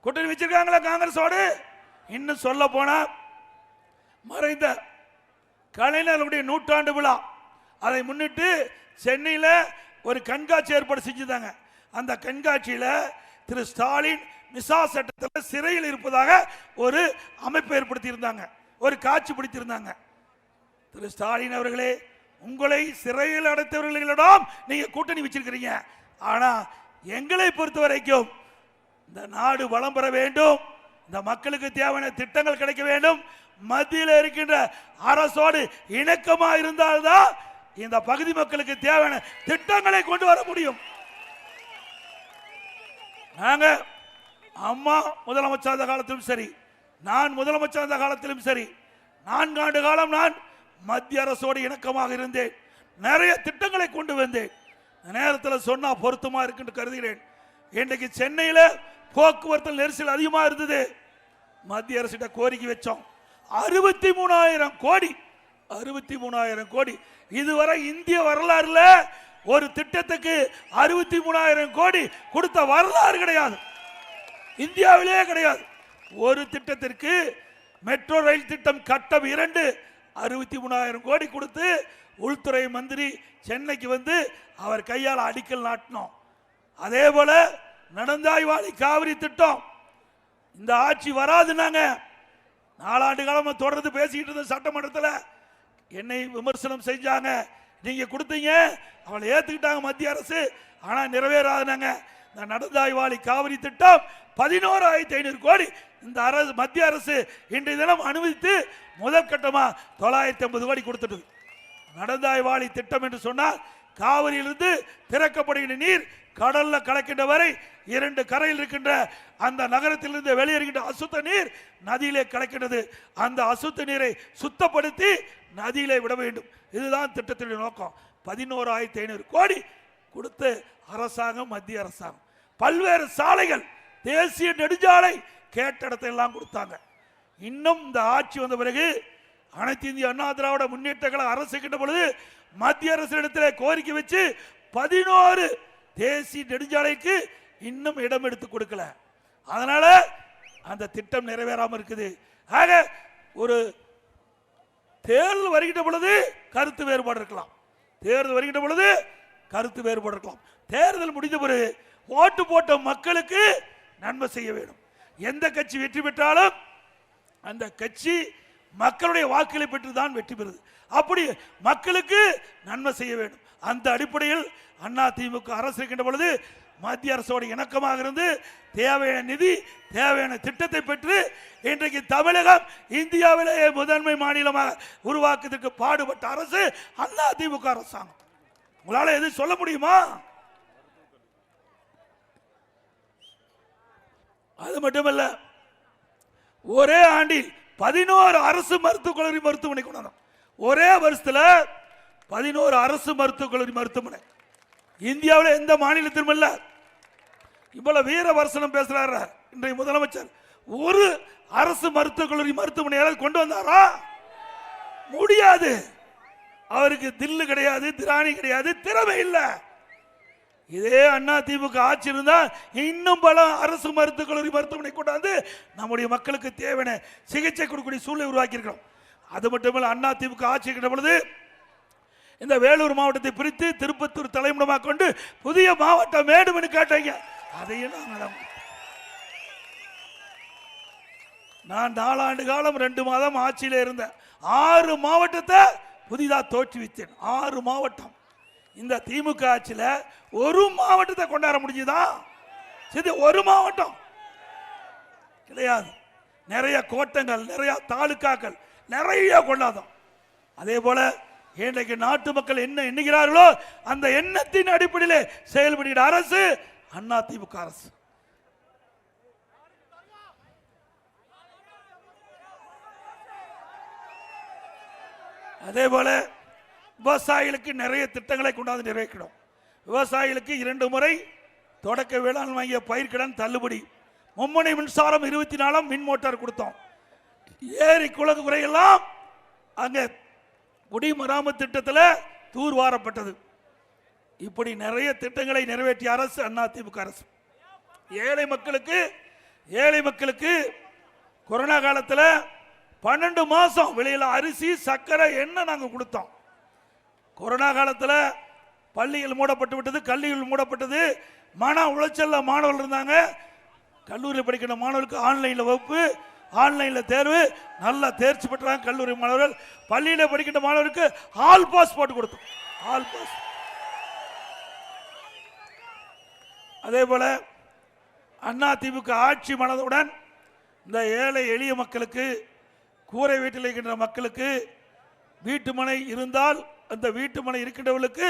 கூட்டணி வச்சிருக்காங்களா காங்கிரஸோடு? இன்னும் சொல்ல போனா மறைந்த கலைஞருடைய 100ஆண்டு விழா, அதை முன்னிட்டு சென்னையில் ஒரு கண்காட்சி ஏற்பாடு செஞ்சுதாங்க. அந்த கண்காட்சியில் திரு ஸ்டாலின் மிசா சட்டத்தில் சிறையில் இருப்பதாக ஒரு அமைப்பு ஏற்படுத்தி இருந்தாங்க, ஒரு காட்சி பிடித்திருந்தாங்க. திரு ஸ்டாலின் அவர்களே, உங்களை சிறையில் அடைத்தவர்களிடம் நீங்க கூட்டணி வச்சிருக்கிறீங்க. ஆனா எங்களை பொறுத்த வரைக்கும் இந்த நாடு வளம் பெற வேண்டும், இந்த மக்களுக்கு தேவையான திட்டங்கள் கிடைக்க வேண்டும், மத்தியில் இருக்கின்ற அரசோடு இணக்கமா இருந்தால்தான் இந்த பகுதி மக்களுக்கு தேவையான திட்டங்களை கொண்டு வர முடியும். நாங்க அம்மா முதலமைச்சர் அந்த காலத்திலும் சரி, நான் முதலமைச்சர் அந்த காலத்திலும் சரி, 4 ஆண்டு காலம் நான் மத்திய அரசோடு இணக்கமாக இருந்தேன். நிறைய திட்டங்களை கொண்டு வந்தேன். நேரத்தில் சொன்னா பொருத்தமா இருக்குன்னு கருதுகிறேன். இன்றைக்கு சென்னையில் போக்குவரத்து நெரிசல் அதிகமாக இருந்தது. மத்திய அரசிட்ட கோரிக்கை வச்சோம். 63,000 கோடி, 63,000 கோடி. இதுவரை இந்திய வரலாறுல ஒரு திட்டத்துக்கு 63,000 கோடி கொடுத்த வரலாறு கிடையாது, இந்தியாவிலேயே கிடையாது. ஒரு திட்டத்திற்கு மெட்ரோ ரயில் திட்டம் கட்டம் 2 63,000 கோடி கொடுத்து உள்துறை மந்திரி சென்னைக்கு வந்து அவர் கையால் அடிக்கல் நாட்டினோம். அதே போல நடந்தாய்வாளி காவிரி திட்டம் இந்த ஆட்சி வராதுன்னாங்க. 4 ஆண்டு காலமா தொடர்ந்து பேசிக்கிட்டு இருந்த சட்டமன்றத்தில் என்னை விமர்சனம் செஞ்சாங்க. நீங்க கொடுத்தீங்க, அவளை ஏத்துக்கிட்டாங்க மத்திய அரசு, ஆனா நிறைவேறாதுனாங்க. இந்த நடந்தாய்வாளி காவிரி திட்டம் 11,500 கோடி இந்த அரசு மத்திய அரசு இன்றைய தினம் அனுமதித்து முதல் கட்டமா 950 கோடி கொடுத்துட்டு. நடந்தாய்வாளி திட்டம் என்று சொன்னால் காவிரியிலிருந்து திறக்கப்படுகின்ற நீர் கடல்ல கலக்கின்ற வரை 2 கரையில் இருக்கின்ற அந்த நகரத்திலிருந்து வெளியேறுகின்ற அசுத்த நீர் நதியிலே கலக்கின்றது. அந்த அசுத்த நீரை சுத்தப்படுத்தி நதியிலே விட வேண்டும். இதுதான் திட்டத்தினுடைய நோக்கம். 11,500 கோடி கொடுத்து அரசாங்கம், மத்திய அரசாங்கம் பல்வேறு சாலைகள், தேசிய நெடுஞ்சாலை கேட்ட இடத்தை எல்லாம் கொடுத்தாங்க. இன்னும் இந்த ஆட்சி வந்த பிறகு அனைத்து இந்திய அண்ணா திராவிட முன்னேற்ற கழக அரசுகின்ற பொழுது மத்திய அரசிடத்தில் கோரிக்கை வச்சு 11 தேசிய நெடுஞ்சாலைக்கு இன்னும் இடம் எடுத்து கொடுக்கல. அதனால அந்த திட்டம் நிறைவேறாமல் இருக்குது. ஆக ஒரு தேர்தல் வருகின்ற பொழுது கருத்து வேறுபாடு இருக்கலாம், தேர்தல் வருகின்ற பொழுது கருத்து வேறுபாடு இருக்கலாம். தேர்தல் முடிந்த பிறகு ஓட்டு போட்ட மக்களுக்கு நன்மை செய்ய வேண்டும். எந்த கட்சி வெற்றி பெற்றாலும் அந்த கட்சி மக்களுடைய வாக்குகளை பெற்று தான் வெற்றி பெறுது. அப்படி மக்களுக்கு நன்மை செய்ய வேண்டும். அந்த அடிப்படையில் அண்ணா திமுக அரசு இருக்கின்ற பொழுது மத்திய அரசோடு இணக்கமாக இருந்து தேவையான நிதி, தேவையான திட்டத்தை பெற்று இன்றைக்கு தமிழகம் இந்தியாவிலேயே முதன்மை மாநிலமாக உருவாக்குவதற்கு பாடுபட்ட அரசு அண்ணா திமுக அரசாங்கம். உங்களால எது சொல்ல முடியுமா? அது மட்டுமல்ல, ஒரே ஆண்டில் 11 அரசு மருத்துவக் கல்லூரி மருத்துவமனை கொண்டாடும். ஒரே வருஷத்தில் 11 அரசு மருத்துவக் கல்லூரி மருத்துவமனை இந்தியாவில் எந்த மாநிலத்திலும் இல்ல. இவ்வளவு வீர வசனம் பேசுறாரு இன்றைய முதலமைச்சர். ஒரு அரசு மருத்துவக் கல்லூரி மருத்துவமனை கொண்டு வந்தாரா? முடியாது. அவருக்கு தில்லு கிடையாது, திராணி கிடையாது, திறமை இல்லை. இதே அண்ணா திமுக ஆட்சி இருந்தா இன்னும் பல அரசு மருத்துவக் கல்லூரி மருத்துவமனை கொண்டாந்து நம்முடைய மக்களுக்கு தேவையான சிகிச்சை கொடுக்கக்கூடிய சூழ்நிலை உருவாக்கி இருக்கிறோம். அது மட்டுமல்ல, அண்ணா திமுக ஆட்சி இருக்கின்ற பொழுது இந்த வேலூர் மாவட்டத்தை பிரித்து திருப்பத்தூர் தலைமுடமாக கொண்டு புதிய மாவட்டம் வேண்டும் என்று கேட்டீங்க. அதையும் நான் 4 ஆண்டு காலம் 2 மாதம் ஆட்சியில் இருந்தேன். 6 மாவட்டத்தை புதிதாக தோற்றுவித்தேன். 6 மாவட்டம். இந்த திமுக ஆட்சியில் ஒரு மாவட்டத்தை கொண்டாட முடிஞ்சுதா? சரி, ஒரு மாவட்டம் கிடையாது. நிறைய கோட்டங்கள், நிறைய தாலுக்காக்கள் நிறைய கொண்டாடும். அதே போல இன்றைக்கு நாட்டு மக்கள் என்ன எண்ணுகிறார்களோ அந்த எண்ணத்தின் அடிப்படையில் செயல்படுகிற அரசு அண்ணா திமுக அரசு. அதே போல விவசாயிகளுக்கு நிறைய திட்டங்களை கொண்டாந்து நிறைவேற்றணும். விவசாயிகளுக்கு 2 முறை தொடக்க வேளாண் வங்கிய பயிர்க்கடன் தள்ளுபடி, மும்முனை மின்சாரம் 24 மின் மோட்டார் கொடுத்தோம். ஏரி குளம் குறையெல்லாம் அங்கே குடிமராமத்து திட்டத்தில் தூர்வாரப்பட்டது. இப்படி நிறைய திட்டங்களை நிறைவேற்றிய அரசு அண்ணா திமுக அரசு. ஏழை மக்களுக்கு கொரோனா காலத்தில் 12 மாசம் விலையில் அரிசி, சர்க்கரை, எண்ணெய் நாங்கள் கொடுத்தோம். கொரோனா காலத்தில் பள்ளிகள் மூடப்பட்டு விட்டது, கல்விகள் மூடப்பட்டது. மன உளைச்சல்ல மாணவர்கள் இருந்தாங்க. கல்லூரி படிக்கிற மாணவர்களுக்கு ஆன்லைனில் வகுப்பு, ஆன்லைனில் தேர்வு, நல்லா தேர்ச்சி பெற்றாங்க கல்லூரி மாணவர்கள். பள்ளியில் படிக்கின்ற மாணவருக்கு ஆல் பாஸ் போட்டு கொடுத்தோம். All pass. அதே போல அண்ணா திமுக ஆட்சி மனதுடன் இந்த ஏழை எளிய மக்களுக்கு, கூரை வீட்டில் இருக்கின்ற மக்களுக்கு வீட்டு மனை இருந்தால் அந்த வீட்டு மனை இருக்கின்றவர்களுக்கு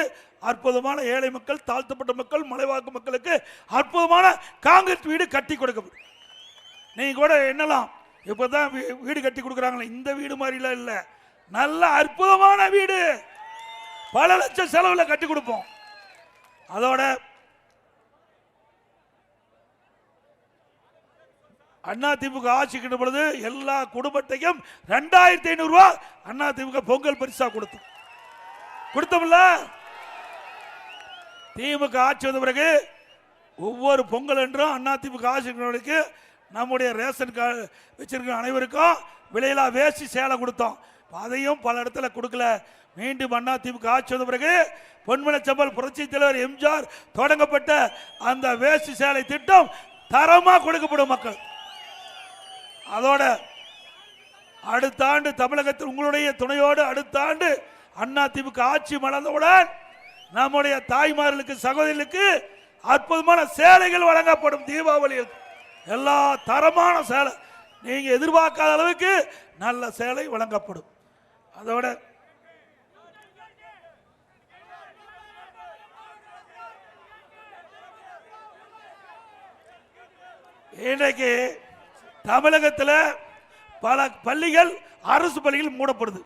அற்புதமான ஏழை மக்கள், தாழ்த்தப்பட்ட மக்கள், மலைவாக்கு மக்களுக்கு அற்புதமான காங்கிரீட் வீடு கட்டி கொடுக்கப்படும். நீங்க கூட என்னலாம் இப்பதான் வீடு கட்டி கொடுக்குறாங்களே, இந்த வீடு மாதிரிலாம் இல்லை, நல்ல அற்புதமான வீடு, பல லட்சம் செலவுல கட்டி கொடுப்போம். அதோட அண்ணா திமுக ஆட்சிக்கின்ற பொழுது எல்லா குடும்பத்தையும் 2500 ரூபாய் அண்ணா திமுக பொங்கல் பரிசா கொடுத்தோம்ல. திமுக ஆட்சி வந்த பிறகு ஒவ்வொரு பொங்கல் என்றும் அண்ணா திமுக ஆட்சிக்கு நம்முடைய ரேஷன் கார்டு வச்சிருக்கிற அனைவருக்கும் விலையில்லா வேஷ்டி சேலை கொடுத்தோம். அதையும் பல இடத்துல கொடுக்கல. மீண்டும் அண்ணா திமுக ஆட்சி வந்த பிறகு பொன்மனச்சம்பல் புரட்சி தலைவர் எம்ஜிஆர் தொடங்கப்பட்ட அந்த வேஷ்டி சேலை திட்டம் தரமா கொடுக்கப்படும். மக்கள் அதோட அடுத்த ஆண்டு தமிழகத்தில் உங்களுடைய துணையோடு அடுத்த ஆண்டு அதிமுக ஆட்சி மலர்ந்தவுடன் நம்முடைய தாய்மார்களுக்கு சகோதரிகளுக்கு அற்புதமான சேலைகள் வழங்கப்படும். தீபாவளியில் எல்லா தரமான சேலை, நீங்க எதிர்பார்க்காத அளவுக்கு நல்ல சேலை வழங்கப்படும். அதோட இன்றைக்கு தமிழகத்தில் பல பள்ளிகள் அரசு பள்ளிகள் மூடப்படுது.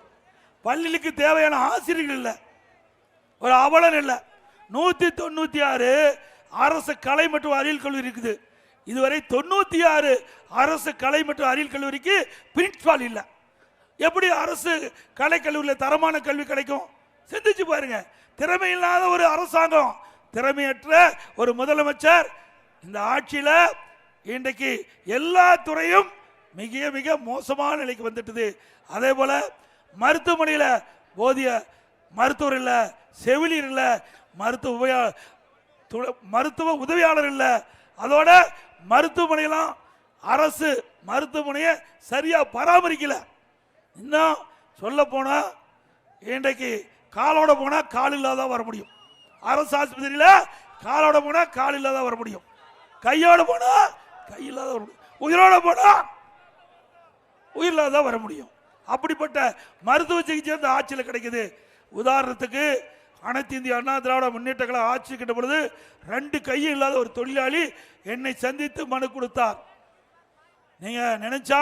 பள்ளிகளுக்கு தேவையான ஆசிரியர்கள் இல்லை, ஒரு அவலன் இல்லை. 196 அரசு கலை மற்றும் அறிவியல் கல்லூரி இருக்குது. இதுவரை 96 அரசு கலை மற்றும் அறிவியல் கல்லூரிக்கு பிரின்சிபால் இல்லை. எப்படி அரசு கலை கல்லூரியில் தரமான கல்வி கிடைக்கும்? சிந்திச்சு பாருங்க. திறமை இல்லாத ஒரு அரசாங்கம், திறமையற்ற ஒரு முதலமைச்சர் இந்த ஆட்சியில் இன்றைக்கு எல்லா துறையும் மிக மிக மோசமான நிலைக்கு வந்துட்டது. அதே போல மருத்துவமனையில் போதிய மருத்துவர் இல்லை, செவிலியர் இல்லை, மருத்துவ உதவியாளர் இல்லை. அதோட மருத்துவமனையெல்லாம் அரசு மருத்துவமனையை சரியா பராமரிக்கல. இன்னும் சொல்ல போனா இன்றைக்கு காலோட போனா கால் இல்லாத வர முடியும். அரசு ஆஸ்பத்திரியில் காலோட போனா கால் இல்லாத வர முடியும், கையோட போனா கை இல்லாத வர முடியும், உயிரோட போனா உயிர் இல்லாத வர முடியும். அப்படிப்பட்ட மருத்துவ சிகிச்சை அந்த ஆட்சியில் கிடைக்குது. உதாரணத்துக்கு அனைத்து இந்திய அண்ணா திராவிட முன்னேற்ற கழக ஆட்சி கிட்ட பொழுது 2 கையும் இல்லாத ஒரு தொழிலாளி என்னை சந்தித்து மனு கொடுத்தார். நீங்க நினைச்சா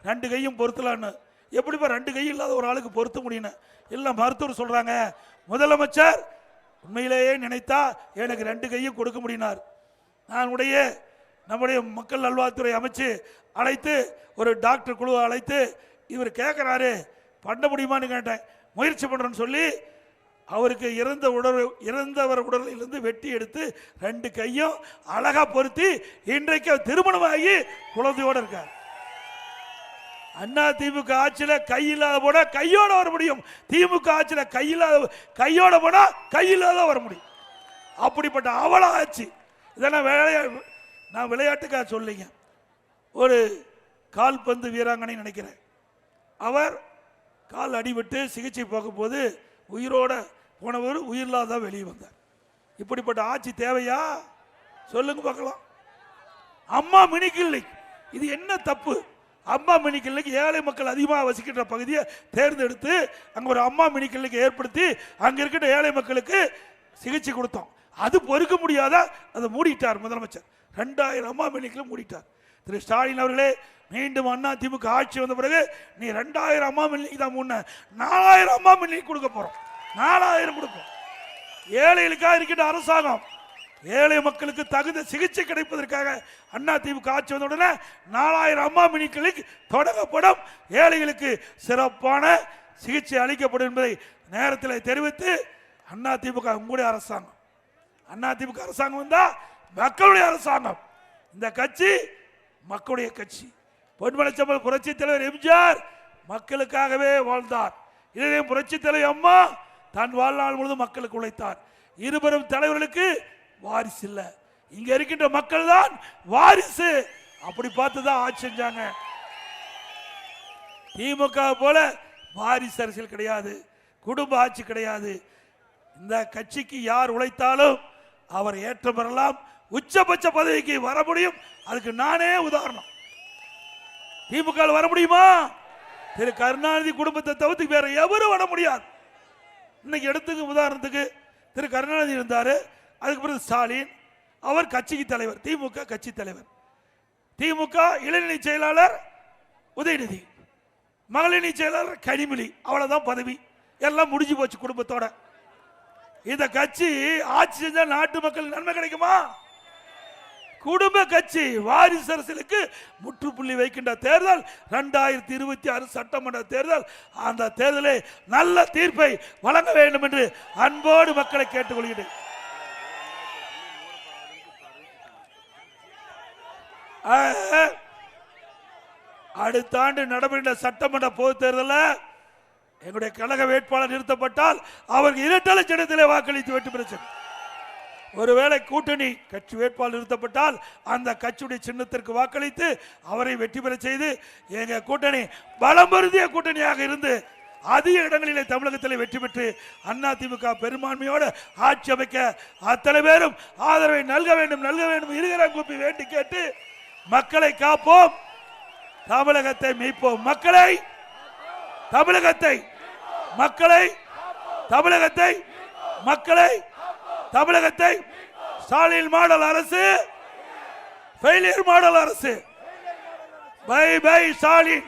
2 கையும் பொருத்தலான்னு. எப்படிப்பா 2 கையும் இல்லாத ஒரு ஆளுக்கு பொருத்த முடியும்? இல்ல, மருத்துவர் சொல்றாங்க முதலமைச்சர் உண்மையிலேயே நினைத்தா எனக்கு 2 கையும் கொடுக்க முடியினார். நான் நம்முடைய மக்கள் நல்வாழ்வுத்துறை அமைச்சு அழைத்து ஒரு டாக்டர் குழுவை அழைத்து இவர் கேட்கிறாரு பண்ண முடியுமான்னு கேட்டேன். முயற்சி பண்றேன்னு சொல்லி அவருக்கு இறந்தவர் உடலிலிருந்து வெட்டி எடுத்து 2 கையும் அழகா பொருத்தி இன்றைக்கு திருமணமாகி குழந்தையோட இருக்கார். அண்ணா திமுக ஆட்சியில கை இல்லாத போனா கையோட வர முடியும், திமுக ஆட்சியில கையோட போனா கை இல்லாத வர முடியும். அப்படிப்பட்ட அவல ஆட்சி. இதெல்லாம் நான் விளையாட்டுக்காக சொல்லிங்க. ஒரு கால்பந்து வீராங்கனை நினைக்கிறேன், அவர் கால் அடிபட்டு சிகிச்சை போகும்போது உயிரோட போனவர் உயிரில்லாத வெளியே வந்தார். இப்படிப்பட்ட ஆட்சி தேவையா? சொல்லுங்க பார்க்கலாம். அம்மா மினி கிளினிக், இது என்ன தப்பு? அம்மா மினி கிளினிக் ஏழை மக்கள் அதிகமாக வசிக்கின்ற பகுதியை தேர்ந்தெடுத்து அங்க ஒரு அம்மா மினி கிளினிக் ஏற்படுத்தி அங்க இருக்கிற ஏழை மக்களுக்கு சிகிச்சை கொடுத்தோம். அது பொறுக்க முடியாத அதை மூடிட்டார் முதலமைச்சர். 2000 அம்மா மினி கிளினிக் மூடிட்டார். திரு ஸ்டாலின் அவர்களே, மீண்டும் அண்ணா திமுக ஆட்சி வந்த பிறகு நீ 2000 அம்மா மில்லிக்கு தான் முன்ன 4000 அம்மா மில்லிக்கு கொடுக்க போறோம். 4000 கொடுப்போம். ஏழைகளுக்காக இருக்கின்ற அரசாங்கம் ஏழை மக்களுக்கு தகுந்த சிகிச்சை கிடைப்பதற்காக அண்ணா திமுக ஆட்சி வந்த உடனே 4000 அம்மா மினி கிளினிக் தொடங்கப்படும். ஏழைகளுக்கு சிறப்பான சிகிச்சை அளிக்கப்படும் என்பதை நேரத்தில் தெரிவித்து அண்ணா திமுக உங்களுடைய அரசாங்கம், அண்ணா திமுக அரசாங்கம் வந்தா மக்களுடைய அரசாங்கம். இந்த கட்சி மக்களுடைய கட்சி. பொன்மனச்சம்பல் புரட்சி தலைவர் எம்ஜிஆர் மக்களுக்காகவே வாழ்ந்தார். இதே புரட்சி தலைவர் அம்மா தன் வாழ்நாள் முழுவதும் மக்களுக்கு உழைத்தார். இருவரும் தலைவர்களுக்கு வாரிசு இல்ல, இங்க இருக்கின்ற மக்கள் தான் வாரிசு. அப்படி பார்த்துதான் ஆட்சி செஞ்சாங்க. திமுக போல வாரிசு அரசியல் கிடையாது, குடும்ப ஆட்சி கிடையாது. இந்த கட்சிக்கு யார் உழைத்தாலும் அவர் ஏற்றம் பெறலாம், உச்சபட்ச பதவிக்கு வர முடியும். அதுக்கு நானே உதாரணம். திமுக வர முடியுமா? திரு கருணாநிதி குடும்பத்தை தவிர்த்து வேற எவரும் வர முடியாது. இன்னைக்கு எடுத்துக்கு உதாரணத்துக்கு திரு கருணாநிதி இருந்தாரு, அதுக்கு பிறகு ஸ்டாலின், அவர் கட்சிக்கு தலைவர், திமுக கட்சி தலைவர். திமுக இளைஞரணி செயலாளர் உதயநிதி, மகளிரணி செயலாளர் கனிமொழி, அவ்வளவுதான் பதவி. எல்லாம் முடிஞ்சு போச்சு குடும்பத்தோட. இந்த கட்சி ஆட்சி செஞ்சா நாட்டு மக்கள் நன்மை கிடைக்குமா? குடும்ப கட்சி வாரிசு அரசியலுக்கு முற்றுப்புள்ளி வைக்கின்ற தேர்தல் 2026 சட்டமன்ற தேர்தல். அந்த தேர்தலை நல்ல தீர்ப்பை வழங்க வேண்டும் என்று அன்போடு மக்களை கேட்டுக்கொள்கிறேன். அடுத்த ஆண்டு நடைபெறுகின்ற சட்டமன்ற பொது தேர்தலில் எங்களுடைய கழக வேட்பாளர் நிறுத்தப்பட்டால் அவருக்கு இரட்டை லட்சத்திலே வாக்களித்து வெற்றி பெற ஒருவேளை கூட்டணி கட்சி வேட்பாளர் நிறுத்தப்பட்டால் அந்த கட்சியுடைய சின்னத்திற்கு வாக்களித்து அவரை வெற்றி பெற செய்து எங்க கூட்டணி பலம் பொருந்திய கூட்டணியாக இருந்து அதிக இடங்களிலே தமிழகத்தில் வெற்றி பெற்று அதிமுக பெரும்பான்மையோடு ஆட்சி அமைக்க அத்தனை பேரும் ஆதரவை நல்க வேண்டும் இருக்கிற கூப்பி வேண்டி கேட்டு மக்களை காப்போம், தமிழகத்தை மீட்போம். தமிழகத்தை ஸ்டாலின் மாடல் அரசு, ஃபெயிலியர் மாடல் அரசு. Bye bye Stalin.